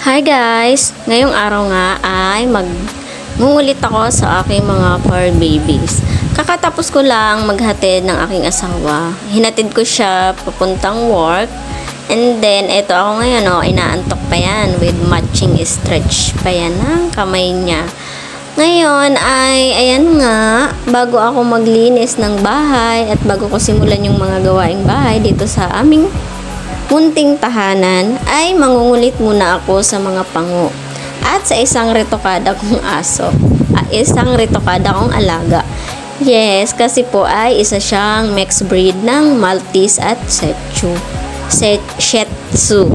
Hi guys! Ngayong araw nga ay magngungulit ako sa aking mga fur babies. Kakatapos ko lang maghatid ng aking asawa. Hinatid ko siya papuntang work. And then, eto ako ngayon, inaantok pa yan with matching stretch pa yan ng kamay niya. Ngayon ay, ayan nga, bago ako maglinis ng bahay at bago ko simulan yung mga gawaing bahay dito sa aming munting tahanan, ay mangungulit muna ako sa mga pango at sa isang retokada kong aso, isang retokada kong alaga. Yes, kasi po ay isa siyang mixed breed ng Maltese at Shih Tzu.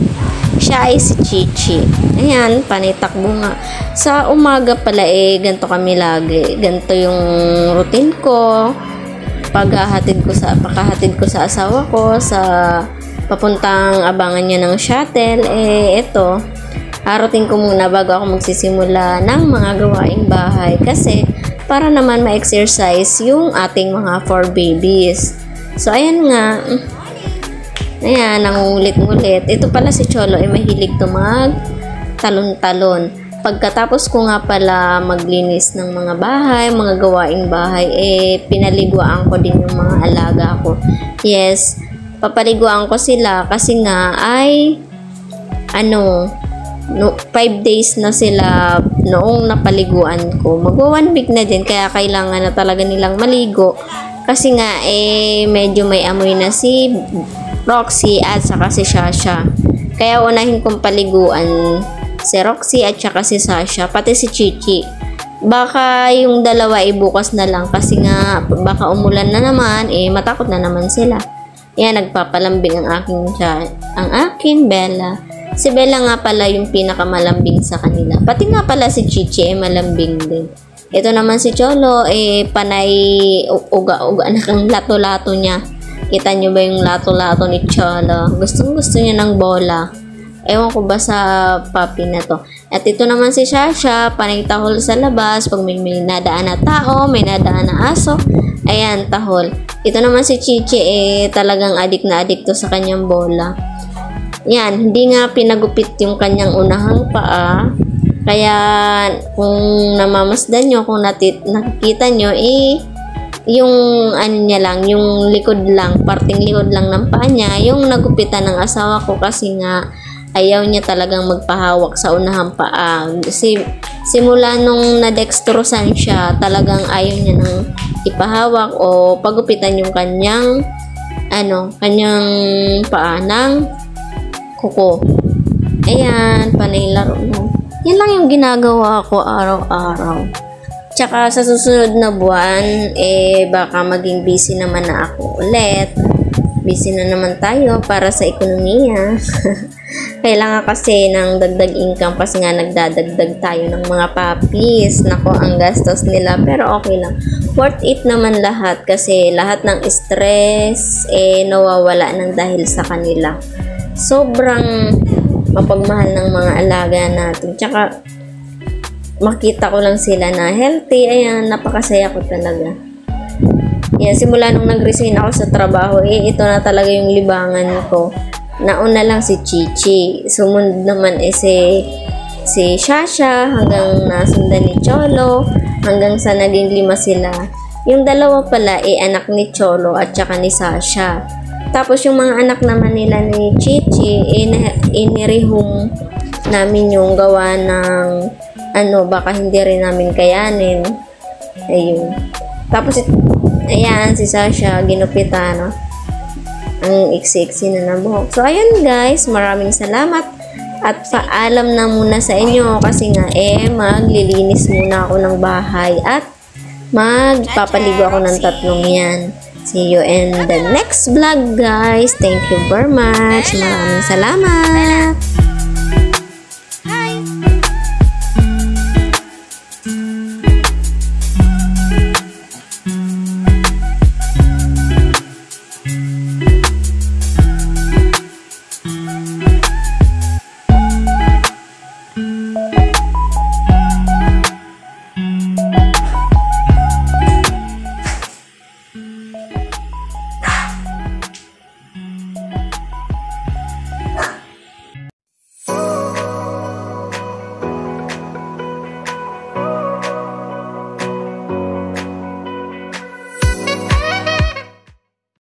Siya ay si Chichi. Ayan, panitakbo nga. Sa umaga pala ganito kami lagi. Ganito yung routine ko. Paghahatid ko sa asawa ko sa papuntang abangan niya ng shuttle, ito, harutin ko muna bago ako magsisimula ng mga gawaing bahay kasi para naman ma-exercise yung ating mga fur babies. So, ayan nga. Ayan, nangungulit-ngulit. Ito pala si Cholo, mahilig to talon-talon. Pagkatapos ko nga pala maglinis ng mga bahay, mga gawaing bahay, pinaliguan ko din yung mga alaga ko. Yes, papaliguan ko sila kasi nga ay 5 days na sila noong napaliguan ko. Magwa 1 week na din kaya kailangan na talaga nilang maligo kasi nga medyo may amoy na si Roxy at saka si Sasha. Kaya unahin kong paliguan si Roxy at saka si Sasha, pati si Chichi. Baka yung dalawa bukas na lang kasi nga baka umulan na naman, matakot na naman sila. Yan, nagpapalambing ang aking Bella. Si Bella nga pala yung pinakamalambing sa kanila. Pati nga pala si Chichi malambing din. Ito naman si Cholo, panay uga-uga na kang lato-lato niya. Kita nyo ba yung lato-lato ni Cholo? Gustong-gusto niya ng bola. Ewan ko ba sa puppy na to. At ito naman si Sasha, panay tahol sa labas. Pag may nadaan na tao, may nadaan na aso, ayan, tahol. Ito naman si Chichi, talagang adik na adik to sa kanyang bola. Yan, hindi nga pinagupit yung kanyang unahang paa. Kaya, kung namamasdan nyo, kung nakikita nyo, yung niya lang, yung likod lang, parting likod lang ng paa niya, yung nagupitan ng asawa ko kasi nga ayaw niya talagang magpahawak sa unahang paa. Simula nung nadextrosan siya, talagang ayaw niya nang ipahawak o pagupitan yung kanyang paa ng kuko. Ayan, panay laro mo. Yan lang yung ginagawa ko araw-araw. Tsaka sa susunod na buwan, baka maging busy naman na ako ulit. Busy na naman tayo para sa ekonomiya. Kailangan kasi ng dagdag income kasi nga nagdadagdag tayo ng mga puppies. Nako, ang gastos nila. Pero okay lang. Worth it naman lahat kasi lahat ng stress nawawala ng dahil sa kanila. Sobrang mapagmahal ng mga alaga natin. Tsaka makita ko lang sila na healthy. Ayan, napakasaya ko talaga. Yan, simula nung nag-resign ako sa trabaho, ito na talaga yung libangan ko. Nauna lang si Chichi. Sumunod naman si Sasha, hanggang nasundan ni Cholo, hanggang sa naging 5 sila. Yung dalawa pala, anak ni Cholo at saka ni Sasha. Tapos yung mga anak naman nila ni Chichi, inirehome namin yung gawa ng baka hindi rin namin kayanin. Ayun. Tapos, ayan, si Sasha, ginupitan, ang iksi-iksi na buhok. So, ayan guys, maraming salamat. At paalam na muna sa inyo kasi nga, maglilinis muna ako ng bahay at magpapaligo ako ng 3 yan. See you in the next vlog guys. Thank you very much. Maraming salamat.